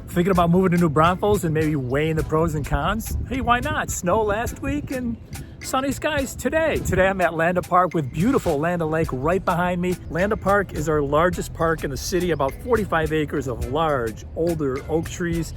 Thinking about moving to New Braunfels and maybe weighing the pros and cons? Hey, why not? Snow last week and sunny skies today. Today I'm at Landa Park with beautiful Landa Lake right behind me. Landa Park is our largest park in the city, about 45 acres of large, older oak trees,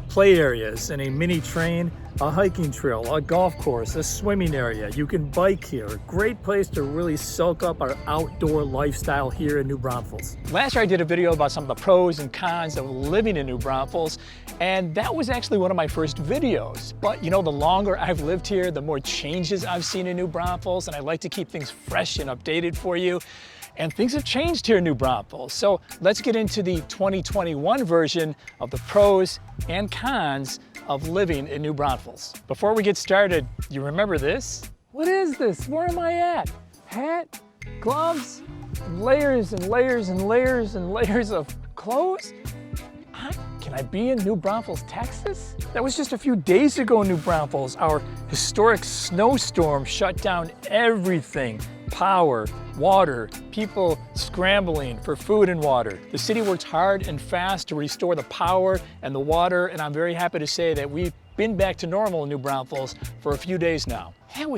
play areas, and a mini train, a hiking trail, a golf course, a swimming area. You can bike here. Great place to really soak up our outdoor lifestyle here in New Braunfels. Last year I did a video about some of the pros and cons of living in New Braunfels, and that was actually one of my first videos. But you know, the longer I've lived here, the more changes I've seen in New Braunfels, and I like to keep things fresh and updated for you. And things have changed here in New Braunfels. So let's get into the 2021 version of the pros and cons of living in New Braunfels. Before we get started, you remember this? What is this? Where am I at? Hat, gloves, layers and layers and layers and layers of clothes? Can I be in New Braunfels, Texas? That was just a few days ago in New Braunfels. Our historic snowstorm shut down everything. Power, water, people scrambling for food and water. The city worked hard and fast to restore the power and the water, and I'm very happy to say that we've been back to normal in New Braunfels for a few days now. That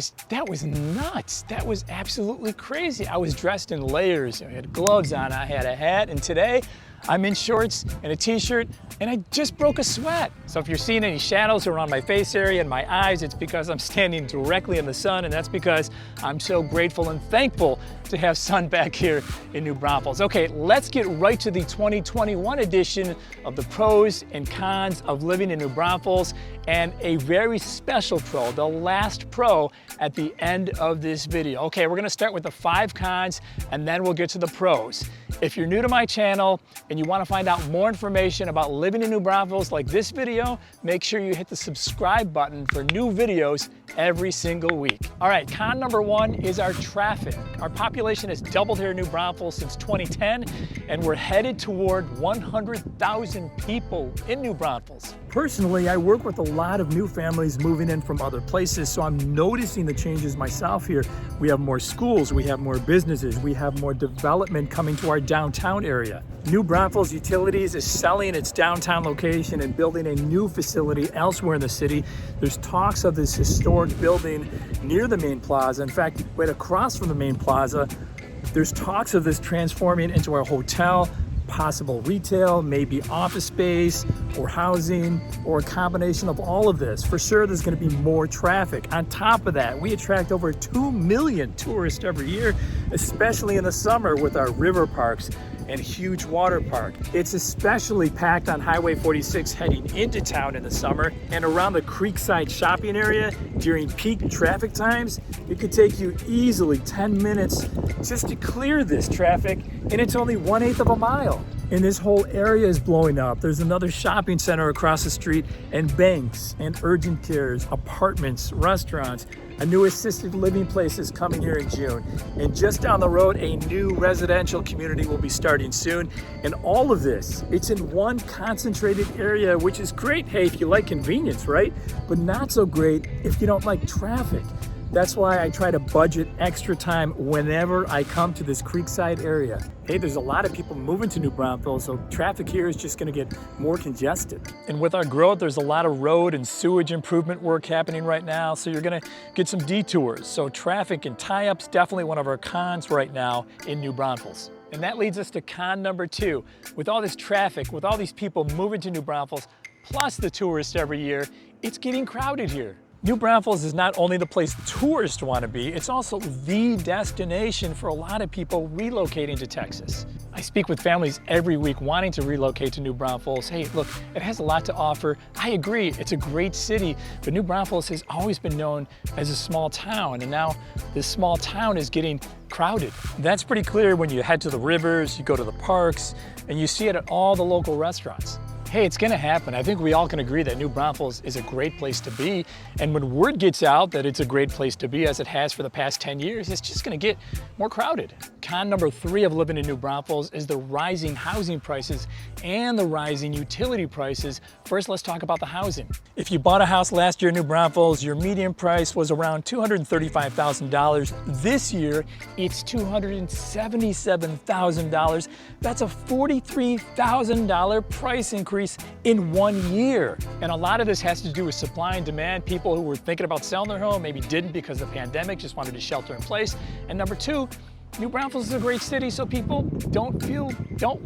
was nuts. That was absolutely crazy. I was dressed in layers. I had gloves on, I had a hat, and today I'm in shorts and a t-shirt, and I just broke a sweat. So if you're seeing any shadows around my face area and my eyes, it's because I'm standing directly in the sun, and that's because I'm so grateful and thankful to have sun back here in New Braunfels. Okay, let's get right to the 2021 edition of the pros and cons of living in New Braunfels, and a very special pro, the last pro at the end of this video. Okay, we're gonna start with the 5 cons, and then we'll get to the pros. If you're new to my channel and you want to find out more information about living in New Braunfels like this video, make sure you hit the subscribe button for new videos every single week. All right, con number 1 is our traffic. Our population has doubled here in New Braunfels since 2010, and we're headed toward 100,000 people in New Braunfels. Personally, I work with a lot of new families moving in from other places, so I'm noticing the changes myself here. We have more schools, we have more businesses, we have more development coming to our downtown area. New Braunfels Utilities is selling its downtown location and building a new facility elsewhere in the city. There's talks of this historic building near the main plaza. In fact, right across from the main plaza, there's talks of this transforming into a hotel, possible retail, maybe office space or housing, or a combination of all of this. For sure, there's going to be more traffic. On top of that, we attract over 2 million tourists every year, especially in the summer with our river parks and huge water park. It's especially packed on Highway 46 heading into town in the summer, and around the Creekside shopping area during peak traffic times. It could take you easily 10 minutes just to clear this traffic, and it's only 1/8 of a mile. And this whole area is blowing up. There's another shopping center across the street, and banks and urgent cares, apartments, restaurants. A new assisted living place is coming here in June. And just down the road, a new residential community will be starting soon. And all of this, it's in one concentrated area, which is great, hey, if you like convenience, right? But not so great if you don't like traffic. That's why I try to budget extra time whenever I come to this Creekside area. Hey, there's a lot of people moving to New Braunfels, so traffic here is just gonna get more congested. And with our growth, there's a lot of road and sewage improvement work happening right now, so you're gonna get some detours. So traffic and tie-ups, definitely one of our cons right now in New Braunfels. And that leads us to con number 2. With all this traffic, with all these people moving to New Braunfels, plus the tourists every year, it's getting crowded here. New Braunfels is not only the place tourists want to be, it's also the destination for a lot of people relocating to Texas. I speak with families every week wanting to relocate to New Braunfels. Hey, look, it has a lot to offer. I agree, it's a great city, but New Braunfels has always been known as a small town, and now this small town is getting crowded. That's pretty clear when you head to the rivers, you go to the parks, and you see it at all the local restaurants. Hey, it's gonna happen. I think we all can agree that New Braunfels is a great place to be. And when word gets out that it's a great place to be, as it has for the past 10 years, it's just gonna get more crowded. Con number 3 of living in New Braunfels is the rising housing prices and the rising utility prices. First, let's talk about the housing. If you bought a house last year in New Braunfels, your median price was around $235,000. This year, it's $277,000. That's a $43,000 price increase in 1 year. And a lot of this has to do with supply and demand. People who were thinking about selling their home maybe didn't because of the pandemic, just wanted to shelter in place. And number 2, New Braunfels is a great city, so people don't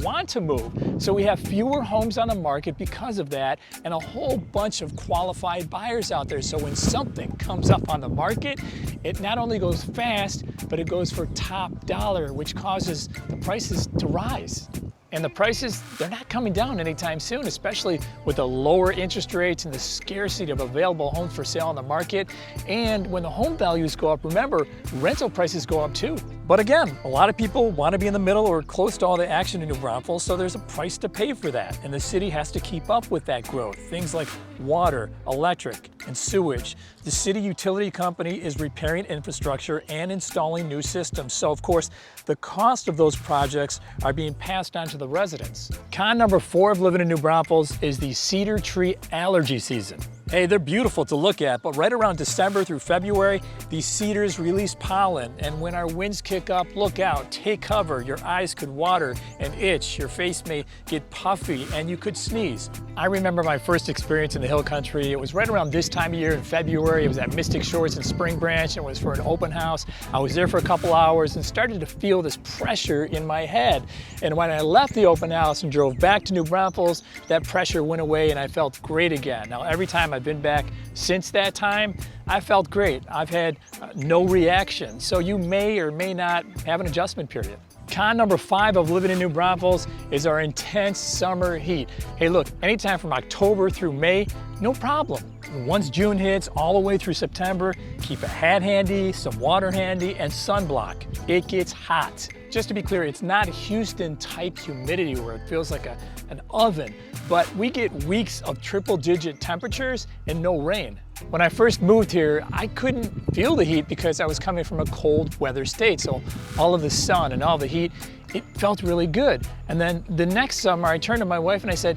want to move. So we have fewer homes on the market because of that, and a whole bunch of qualified buyers out there. So when something comes up on the market, it not only goes fast, but it goes for top dollar, which causes the prices to rise. And the prices, they're not coming down anytime soon, especially with the lower interest rates and the scarcity of available homes for sale on the market. And when the home values go up, remember, rental prices go up too. But again, a lot of people want to be in the middle or close to all the action in New Braunfels, so there's a price to pay for that. And the city has to keep up with that growth. Things like water, electric, and sewage. The city utility company is repairing infrastructure and installing new systems. So of course, the cost of those projects are being passed on to the residents. Con number 4 of living in New Braunfels is the cedar tree allergy season. Hey, they're beautiful to look at, but right around December through February, these cedars release pollen, and when our winds kick up, look out, take cover. Your eyes could water and itch, your face may get puffy, and you could sneeze. I remember my first experience in the hill country. It was right around this time of year in February. It was at Mystic Shores in Spring Branch. It was for an open house. I was there for a couple hours and started to feel this pressure in my head. And when I left the open house and drove back to New Braunfels, that pressure went away and I felt great again. Now, every time I've been back since that time, I felt great. I've had no reaction. So you may or may not have an adjustment period. Con number 5 of living in New Braunfels is our intense summer heat. Hey look, anytime from October through May, no problem. Once June hits, all the way through September, keep a hat handy, some water handy, and sunblock. It gets hot. Just to be clear, it's not Houston type humidity where it feels like an oven, but we get weeks of triple-digit temperatures and no rain. When I first moved here, I couldn't feel the heat because I was coming from a cold weather state. So all of the sun and all the heat, it felt really good. And then the next summer, I turned to my wife and I said,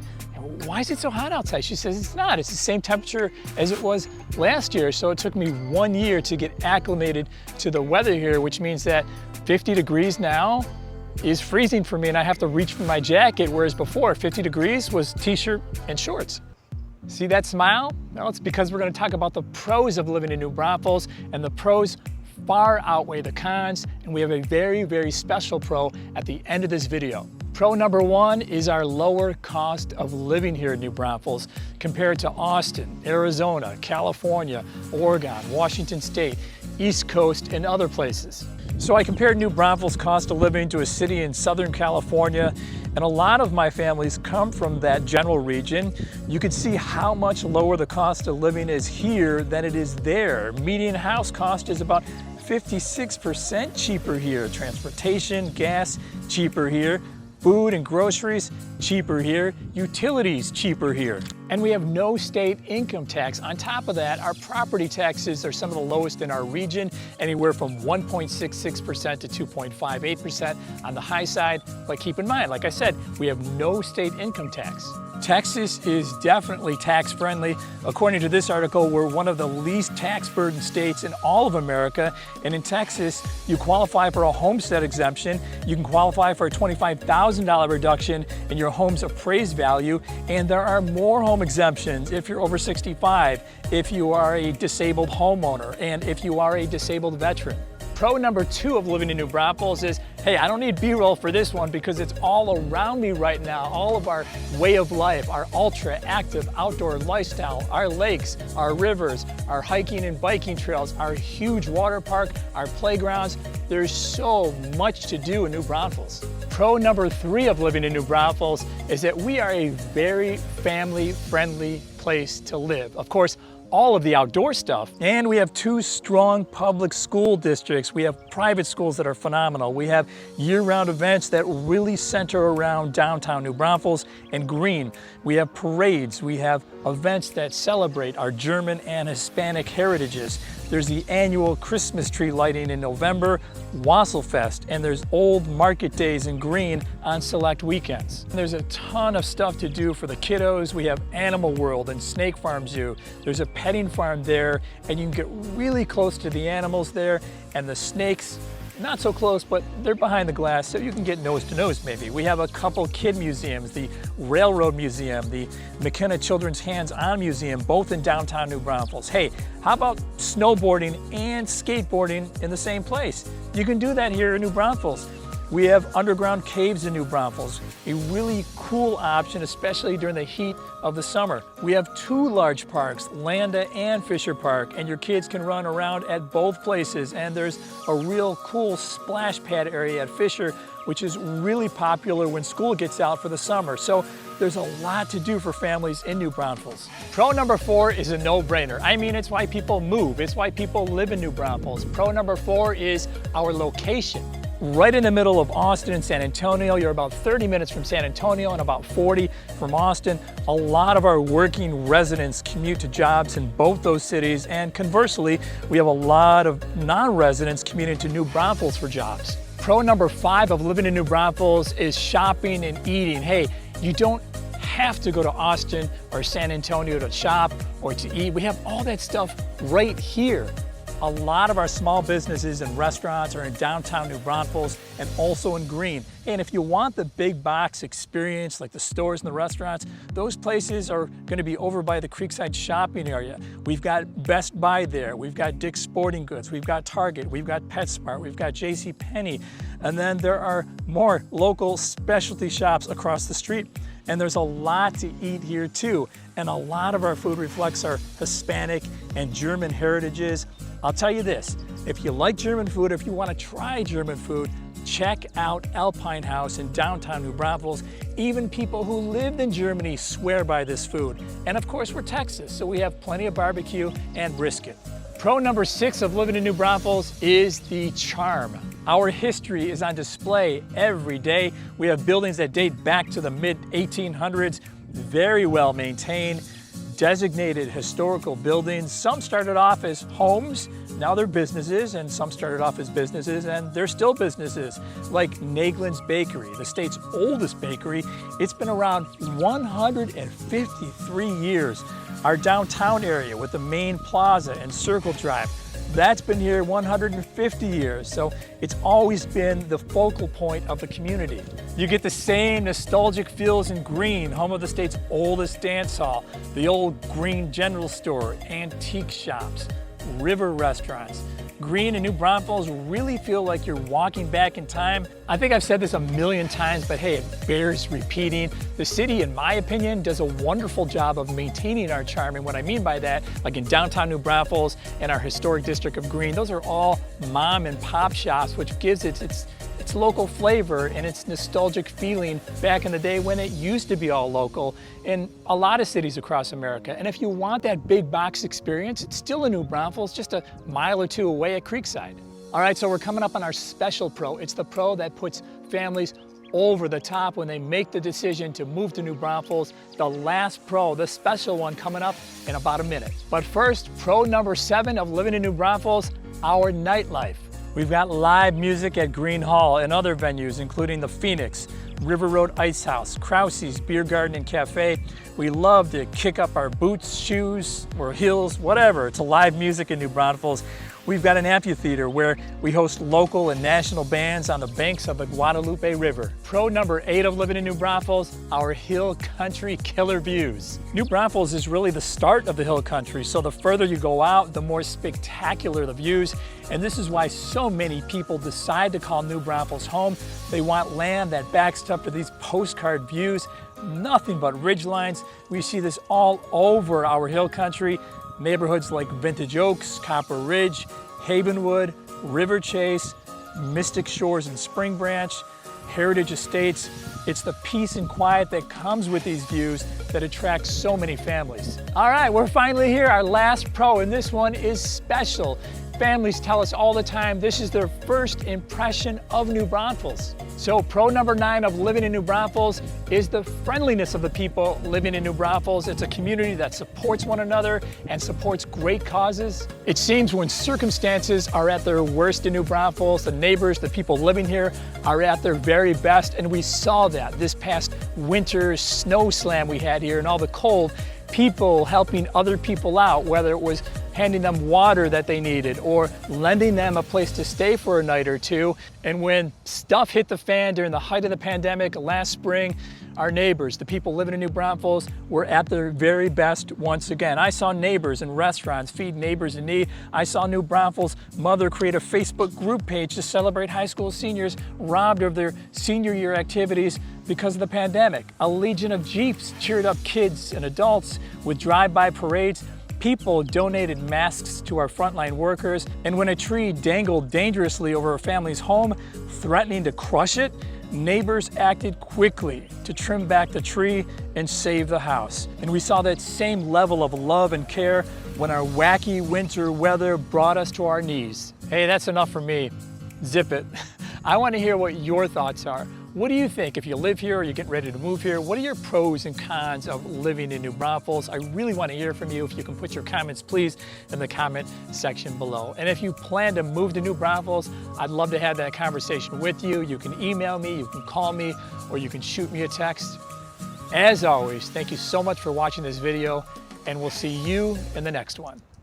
"Why is it so hot outside?" She says, "It's not. It's the same temperature as it was last year." So it took me 1 year to get acclimated to the weather here, which means that 50 degrees now is freezing for me and I have to reach for my jacket, whereas before 50 degrees was t-shirt and shorts. See that smile? Well, it's because we're going to talk about the pros of living in New Braunfels, and the pros far outweigh the cons, and we have a very, very special pro at the end of this video. Pro number 1 is our lower cost of living here in New Braunfels compared to Austin, Arizona, California, Oregon, Washington State, East Coast, and other places. So I compared New Braunfels' cost of living to a city in Southern California, and a lot of my families come from that general region. You can see how much lower the cost of living is here than it is there. Median house cost is about 56% cheaper here. Transportation, gas, cheaper here. Food and groceries, cheaper here. Utilities, cheaper here. And we have no state income tax. On top of that, our property taxes are some of the lowest in our region, anywhere from 1.66% to 2.58% on the high side. But keep in mind, like I said, we have no state income tax. Texas is definitely tax friendly. According to this article, we're one of the least tax burdened states in all of America. And in Texas, you qualify for a homestead exemption. You can qualify for a $25,000 reduction in your home's appraised value. And there are more home exemptions if you're over 65, if you are a disabled homeowner, and if you are a disabled veteran. Pro number 2 of living in New Braunfels is, hey, I don't need B-roll for this one because it's all around me right now. All of our way of life, our ultra active outdoor lifestyle, our lakes, our rivers, our hiking and biking trails, our huge water park, our playgrounds. There's so much to do in New Braunfels. Pro number 3 of living in New Braunfels is that we are a very family-friendly place to live. Of course, all of the outdoor stuff. And we have 2 strong public school districts. We have private schools that are phenomenal. We have year-round events that really center around downtown New Braunfels and green. We have parades. We have events that celebrate our German and Hispanic heritages. There's the annual Christmas tree lighting in November, Wasselfest, and there's old market days in Green on select weekends. There's a ton of stuff to do for the kiddos. We have Animal World and Snake Farm Zoo. There's a petting farm there, and you can get really close to the animals there, and the snakes, not so close, but they're behind the glass, so you can get nose to nose maybe. We have a couple kid museums, the Railroad Museum, the McKenna Children's Hands-On Museum, both in downtown New Braunfels. Hey, how about snowboarding and skateboarding in the same place? You can do that here in New Braunfels. We have underground caves in New Braunfels, a really cool option, especially during the heat of the summer. We have two large parks, Landa and Fisher Park, and your kids can run around at both places. And there's a real cool splash pad area at Fisher, which is really popular when school gets out for the summer. So there's a lot to do for families in New Braunfels. Pro number 4 is a no-brainer. I mean, it's why people move. It's why people live in New Braunfels. Pro number 4 is our location. Right in the middle of Austin and San Antonio. You're about 30 minutes from San Antonio and about 40 from Austin. A lot of our working residents commute to jobs in both those cities, and conversely, we have a lot of non-residents commuting to New Braunfels for jobs. Pro number 5 of living in New Braunfels is shopping and eating. Hey, you don't have to go to Austin or San Antonio to shop or to eat. We have all that stuff right here. A lot of our small businesses and restaurants are in downtown New Braunfels and also in Green. And if you want the big box experience, like the stores and the restaurants, those places are going to be over by the Creekside shopping area. We've got Best Buy there, we've got Dick's Sporting Goods, we've got Target, we've got PetSmart, we've got JCPenney, and then there are more local specialty shops across the street. And there's a lot to eat here too. And a lot of our food reflects our Hispanic and German heritages. I'll tell you this, if you like German food, if you want to try German food, check out Alpine House in downtown New Braunfels. Even people who lived in Germany swear by this food. And of course, we're Texas, so we have plenty of barbecue and brisket. Pro number 6 of living in New Braunfels is the charm. Our history is on display every day. We have buildings that date back to the mid-1800s, very well maintained, designated historical buildings. Some started off as homes, now they're businesses, and some started off as businesses and they're still businesses, like Naeglin's Bakery, the state's oldest bakery. It's been around 153 years. Our downtown area with the main plaza and Circle Drive, that's been here 150 years, so it's always been the focal point of the community. You get the same nostalgic feels in Green, home of the state's oldest dance hall, the old Green General Store, antique shops, river restaurants. Green and New Braunfels really feel like you're walking back in time. I think I've said this a million times, but hey, it bears repeating. The city, in my opinion, does a wonderful job of maintaining our charm. And what I mean by that, like in downtown New Braunfels and our historic district of Green, those are all mom and pop shops, which gives it its local flavor and its nostalgic feeling back in the day when it used to be all local in a lot of cities across America. And if you want that big box experience, it's still in New Braunfels, just a mile or two away at Creekside. All right, so we're coming up on our special pro. It's the pro that puts families over the top when they make the decision to move to New Braunfels. The last pro, the special one, coming up in about a minute. But first, pro number 7 of living in New Braunfels, our nightlife. We've got live music at Green Hall and other venues, including the Phoenix, River Road Ice House, Krause's Beer Garden and Cafe. We love to kick up our boots, shoes, or heels, whatever, to live music in New Braunfels. We've got an amphitheater where we host local and national bands on the banks of the Guadalupe River. Pro number 8 of living in New Braunfels, our hill country killer views. New Braunfels is really the start of the hill country, so the further you go out, the more spectacular the views. And this is why so many people decide to call New Braunfels home. They want land that backs up to these postcard views, nothing but ridgelines. We see this all over our hill country. Neighborhoods like Vintage Oaks, Copper Ridge, Havenwood, River Chase, Mystic Shores and Spring Branch, Heritage Estates. It's the peace and quiet that comes with these views that attracts so many families. All right, we're finally here, our last pro, and this one is special. families tell us all the time this is their first impression of New Braunfels. So pro number 9 of living in New Braunfels is the friendliness of the people living in New Braunfels. It's a community that supports one another and supports great causes. It seems when circumstances are at their worst in New Braunfels, the neighbors, the people living here are at their very best, and we saw that this past winter snow slam we had here and all the cold. People helping other people out, whether it was handing them water that they needed or lending them a place to stay for a night or two. And when stuff hit the fan during the height of the pandemic last spring, our neighbors, the people living in New Braunfels, were at their very best once again. I saw neighbors in restaurants feed neighbors in need. I saw New Braunfels' mother create a Facebook group page to celebrate high school seniors robbed of their senior year activities because of the pandemic. A legion of Jeeps cheered up kids and adults with drive-by parades. People donated masks to our frontline workers, and when a tree dangled dangerously over a family's home, threatening to crush it, neighbors acted quickly to trim back the tree and save the house. And we saw that same level of love and care when our wacky winter weather brought us to our knees. Hey, that's enough for me. Zip it. I want to hear what your thoughts are. What do you think if you live here or you're getting ready to move here? What are your pros and cons of living in New Braunfels? I really want to hear from you. If you can put your comments, please, in the comment section below. And if you plan to move to New Braunfels, I'd love to have that conversation with you. You can email me, you can call me, or you can shoot me a text. As always, thank you so much for watching this video, and we'll see you in the next one.